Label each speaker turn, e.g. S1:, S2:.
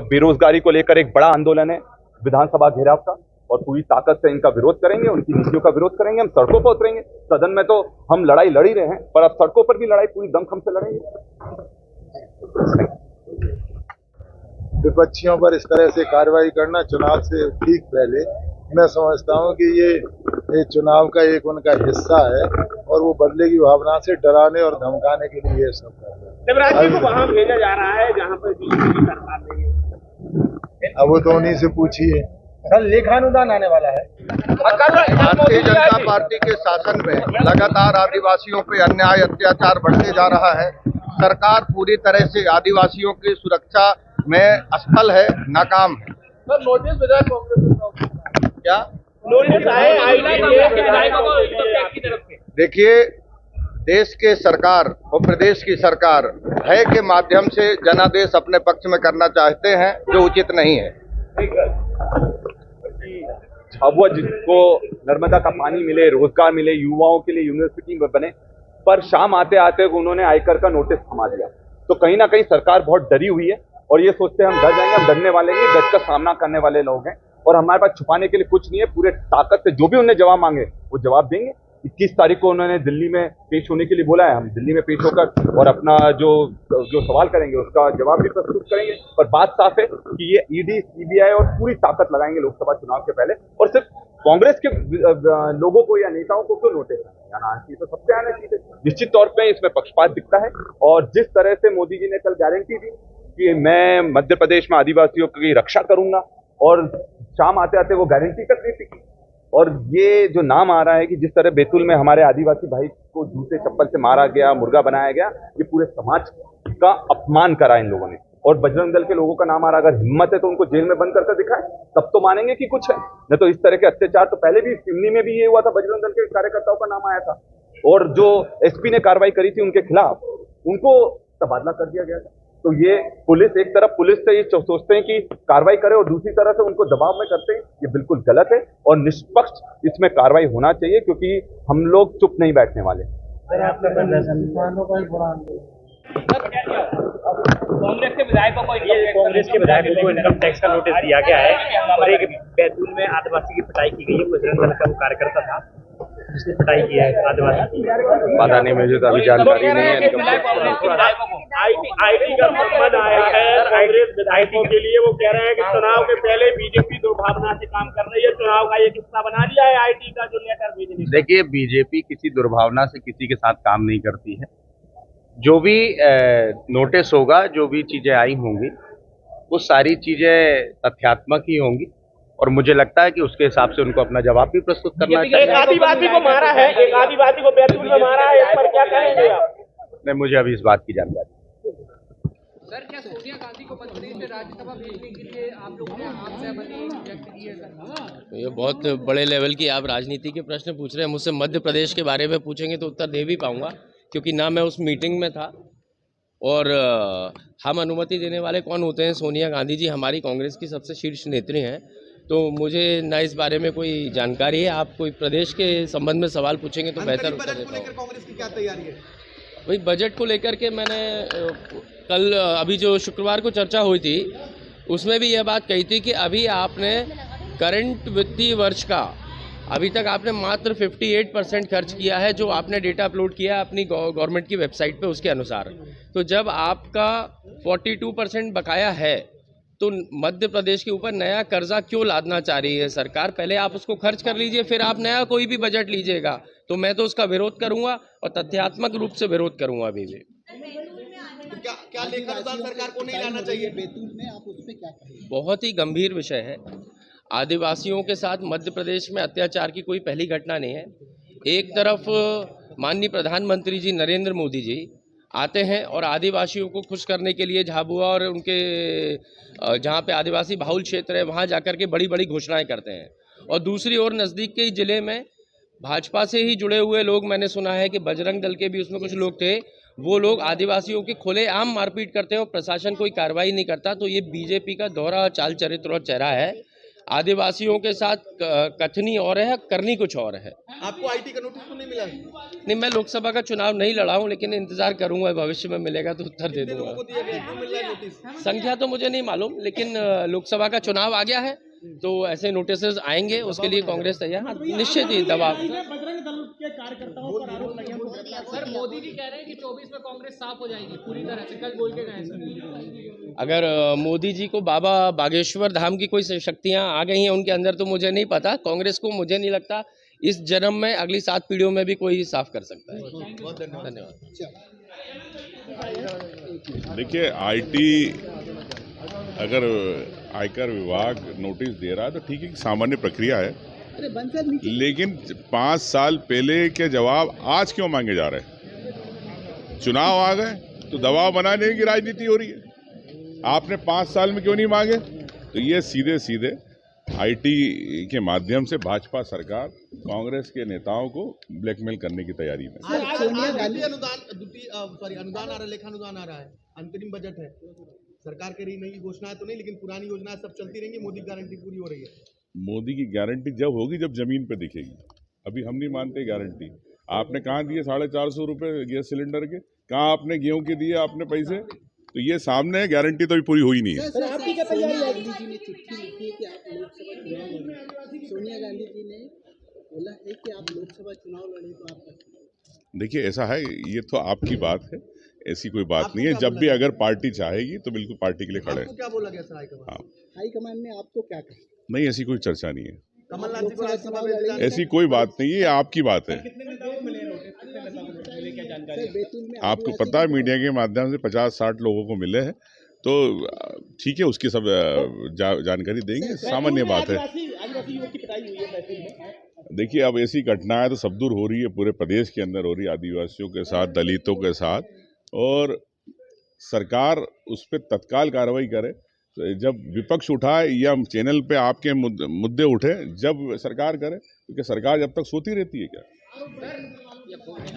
S1: बेरोजगारी को लेकर एक बड़ा आंदोलन है विधानसभा घेराव का, और पूरी ताकत से इनका विरोध करेंगे, उनकी नीतियों का विरोध करेंगे। हम सड़कों पर उतरेंगे। सदन में तो हम लड़ाई लड़ ही रहे हैं, पर अब सड़कों पर भी लड़ाई पूरी दमखम से लड़ेंगे।
S2: विपक्षियों पर इस तरह से कार्रवाई करना चुनाव से ठीक पहले, मैं समझता हूं कि ये चुनाव का एक उनका हिस्सा है और वो बदले की भावना से डराने और धमकाने के लिए ये सब कर रहे हैं।
S3: शिवराज जी को वहां भेजा जा रहा है जहां पर बीजेपी सरकार नहीं है।
S2: अब वो तो उन्हीं से पूछिए।
S4: कल लेखानुदान आने वाला है।
S5: भारतीय जनता पार्टी के शासन में लगातार आदिवासियों पे अन्याय अत्याचार बढ़ते जा रहा है। सरकार पूरी तरह से आदिवासियों की सुरक्षा में असफल है, नाकाम है।
S4: सर नोटिस विधायक कांग्रेस
S5: क्या
S3: नोटिस आए
S5: देखिए, देश के सरकार और प्रदेश की सरकार भय के माध्यम से जनादेश अपने पक्ष में करना चाहते हैं, जो उचित नहीं है।
S1: अब वो जिसको नर्मदा का पानी मिले, रोजगार मिले, युवाओं के लिए यूनिवर्सिटी में बने, पर शाम आते आते उन्होंने आयकर का नोटिस थमा दिया। तो कहीं ना कहीं सरकार बहुत डरी हुई है और ये सोचते हैं हम डर जाएंगे। हम डरने वाले नहीं, डट का सामना करने वाले लोग हैं और हमारे पास छुपाने के लिए कुछ नहीं है। पूरे ताकत से जो भी उन्हें जवाब मांगे वो जवाब देंगे। 21 तारीख को उन्होंने दिल्ली में पेश होने के लिए बोला है। हम दिल्ली में पेश होकर और अपना जो सवाल करेंगे उसका जवाब भी प्रस्तुत करेंगे। पर बात साफ है कि ये ईडी, सीबीआई और पूरी ताकत लगाएंगे लोकसभा चुनाव के पहले। और सिर्फ कांग्रेस के लोगों को या नेताओं को क्यों नोटिस आना चाहिए, तो सबसे आना चाहिए। निश्चित तौर पर इसमें पक्षपात दिखता है। और जिस तरह से मोदी जी ने कल गारंटी दी कि मैं मध्य प्रदेश में आदिवासियों की रक्षा करूंगा, और शाम आते आते वो गारंटी तक नहीं टिकी। और ये जो नाम आ रहा है कि जिस तरह बैतूल में हमारे आदिवासी भाई को जूते चप्पल से मारा गया, मुर्गा बनाया गया, ये पूरे समाज का अपमान करा इन लोगों ने। और बजरंग दल के लोगों का नाम आ रहा है। अगर हिम्मत है तो उनको जेल में बंद करके दिखाए, तब तो मानेंगे कि कुछ है। नहीं तो इस तरह के अत्याचार तो पहले भी सिवनी में भी ये हुआ था, बजरंग दल के कार्यकर्ताओं का नाम आया था और जो एसपी ने कार्रवाई करी थी उनके खिलाफ, उनको तबादला कर दिया गया था। तो ये पुलिस, एक तरफ पुलिस से ये सोचते हैं कि कार्रवाई करे और दूसरी तरफ से उनको दबाव में करते हैं, ये बिल्कुल गलत है। और निष्पक्ष इसमें कार्रवाई होना चाहिए, क्योंकि हम लोग चुप नहीं बैठने वाले।
S3: कांग्रेस के विधायकों को इनकम टैक्स का नोटिस दिया गया है और एक बैतूल में आदिवासी की पिटाई की गई है। बजरंग दल का वो कार्यकर्ता था जिसने पिटाई किया है आदिवासी की।
S1: पता नहीं, मुझे तो अभी जानकारी नहीं है।
S3: आईटी का संबंध आया है कांग्रेस विधायकों के लिए। वो कह रहे हैं कि चुनाव के पहले बीजेपी दुर्भावना से काम कर रही है, चुनाव का एक हिस्सा बना लिया है आईटी का जो लेटर भेजने।
S6: देखिए, बीजेपी किसी दुर्भावना से किसी के साथ काम नहीं करती है। जो भी नोटिस होगा, जो भी चीजें आई होंगी, वो सारी चीजें तथ्यात्मक ही होंगी और मुझे लगता है कि उसके हिसाब से उनको अपना जवाब भी प्रस्तुत करना चाहिए।
S3: एक आदिवासी को मारा है, एक आदिवासी को बैतूल में मारा है, इस पर क्या कहेंगे आप?
S6: नहीं, मुझे अभी इस बात की जानकारी।
S7: सर, क्या सोनिया गांधी को मध्य प्रदेश से राज्यसभा भेजने के लिए आप लोगों ने सहमति व्यक्त की है सर?
S8: ये बहुत बड़े लेवल की आप राजनीति के प्रश्न पूछ रहे हैं। मुझसे मध्य प्रदेश के बारे में पूछेंगे तो उत्तर दे भी पाऊंगा, क्योंकि ना मैं उस मीटिंग में था और हम अनुमति देने वाले कौन होते हैं? सोनिया गांधी जी हमारी कांग्रेस की सबसे शीर्ष नेत्री हैं, तो मुझे ना इस बारे में कोई जानकारी है। आप कोई प्रदेश के संबंध में सवाल पूछेंगे तो बेहतर उत्तर देता हूँ।
S4: कांग्रेस की क्या तैयारी है?
S8: भाई, बजट को लेकर के मैंने कल अभी जो शुक्रवार को चर्चा हुई थी उसमें भी यह बात कही थी कि अभी आपने करंट वित्तीय वर्ष का अभी तक आपने मात्र 58% खर्च किया है, जो आपने डेटा अपलोड किया है अपनी गवर्नमेंट की वेबसाइट पे उसके अनुसार। तो जब आपका 42% बकाया है तो मध्य प्रदेश के ऊपर नया कर्जा क्यों लादना चाह रही है सरकार? पहले आप उसको खर्च कर लीजिए, फिर आप नया कोई भी बजट लीजिएगा। तो मैं तो उसका विरोध करूंगा और तथ्यात्मक रूप से विरोध करूंगा अभी भी।
S4: तो क्या लेखानुदान सरकार को नहीं लाना चाहिए बैतूल में? आप उस पे क्या कहेंगे?
S8: बहुत ही गंभीर विषय है। आदिवासियों के साथ मध्य प्रदेश में अत्याचार की कोई पहली घटना नहीं है। एक तरफ माननीय प्रधानमंत्री जी नरेंद्र मोदी जी आते हैं और आदिवासियों को खुश करने के लिए झाबुआ और उनके जहाँ पे आदिवासी बाहुल क्षेत्र है वहाँ जाकर के बड़ी बड़ी घोषणाएं करते हैं। और दूसरी ओर नज़दीक के ही ज़िले में भाजपा से ही जुड़े हुए लोग, मैंने सुना है कि बजरंग दल के भी उसमें कुछ लोग थे, वो लोग आदिवासियों की खुलेआम मारपीट करते हैं और प्रशासन कोई कार्रवाई नहीं करता। तो ये बीजेपी का दोहरा चाल चरित्र और चेहरा है। आदिवासियों के साथ कथनी और है, करनी कुछ और है।
S4: आपको आईटी का नोटिस तो नहीं मिला?
S8: नहीं, मैं लोकसभा का चुनाव नहीं लड़ा हूं, लेकिन इंतजार करूंगा, भविष्य में मिलेगा तो उत्तर दे
S4: कितने लोगों को
S8: दूंगा।
S4: दिया गया, क्यों मिल रहा है नोटिस?
S8: संख्या तो मुझे नहीं मालूम, लेकिन लोकसभा का चुनाव आ गया है तो ऐसे नोटिसेस आएंगे, उसके लिए कांग्रेस तैयार। हाँ, निश्चित ही दबाव।
S7: सर मोदी जी कह रहे हैं कि 24 में कांग्रेस साफ हो जाएगी पूरी तरह से, कल बोल के गए सर।
S8: अगर मोदी जी को बाबा बागेश्वर धाम की कोई शक्तियां आ गई हैं उनके अंदर तो मुझे नहीं पता। कांग्रेस को मुझे नहीं लगता इस जन्म में, अगली 7 पीढ़ियों में भी कोई साफ कर सकता है।
S4: बहुत धन्यवाद।
S9: देखिए, आईटी अगर आयकर विभाग नोटिस दे रहा है तो ठीक है, सामान्य प्रक्रिया है, लेकिन 5 साल पहले के जवाब आज क्यों मांगे जा रहे हैं? चुनाव आ गए तो दबाव बनाने की राजनीति हो रही है। आपने 5 साल में क्यों नहीं मांगे? तो ये सीधे सीधे आईटी के माध्यम से भाजपा सरकार कांग्रेस के नेताओं को ब्लैकमेल करने की तैयारी में।
S4: अनुदान आ रहा है, लेखा अनुदान आ रहा है, अंतरिम बजट है, सरकार की नई घोषणाएं तो नहीं, लेकिन पुरानी योजनाएं सब चलती रहेंगी, मोदी की गारंटी पूरी हो रही है।
S9: मोदी की गारंटी जब होगी जब जमीन पे दिखेगी। अभी हम नहीं मानते गारंटी। आपने कहाँ दिए 450 रुपये गैस सिलेंडर के? कहाँ आपने गेहूं के दिए आपने पैसे? तो ये सामने है, गारंटी तो अभी पूरी हुई नहीं है।
S4: सोनिया गांधी जी ने बोला है कि आप लोकसभा चुनाव लड़े तो आप।
S9: देखिए, ऐसा है, ये तो आपकी बात है, ऐसी कोई बात नहीं है। जब भी अगर पार्टी चाहेगी तो बिल्कुल पार्टी के लिए खड़े हैं।
S4: क्या बोला गया सर हाईकमान? हाईकमान ने आपको क्या कहा?
S9: नहीं, ऐसी कोई चर्चा नहीं है,
S4: कमलनाथ जी को राज्यसभा में
S9: ऐसी कोई बात नहीं है, ये आपकी बात है। आपको पता है, मीडिया के माध्यम से 50-60 लोगों को मिले हैं, तो ठीक है, उसकी सब जानकारी देंगे, सामान्य बात है। देखिए, अब ऐसी घटनाएं तो सब दूर हो रही है, पूरे प्रदेश के अंदर हो रही है, आदिवासियों के साथ, दलितों के साथ, और सरकार उस पर तत्काल कार्रवाई करे। जब विपक्ष उठाए या चैनल पे आपके मुद्दे उठे, जब सरकार करे, क्योंकि सरकार जब तक सोती रहती है क्या?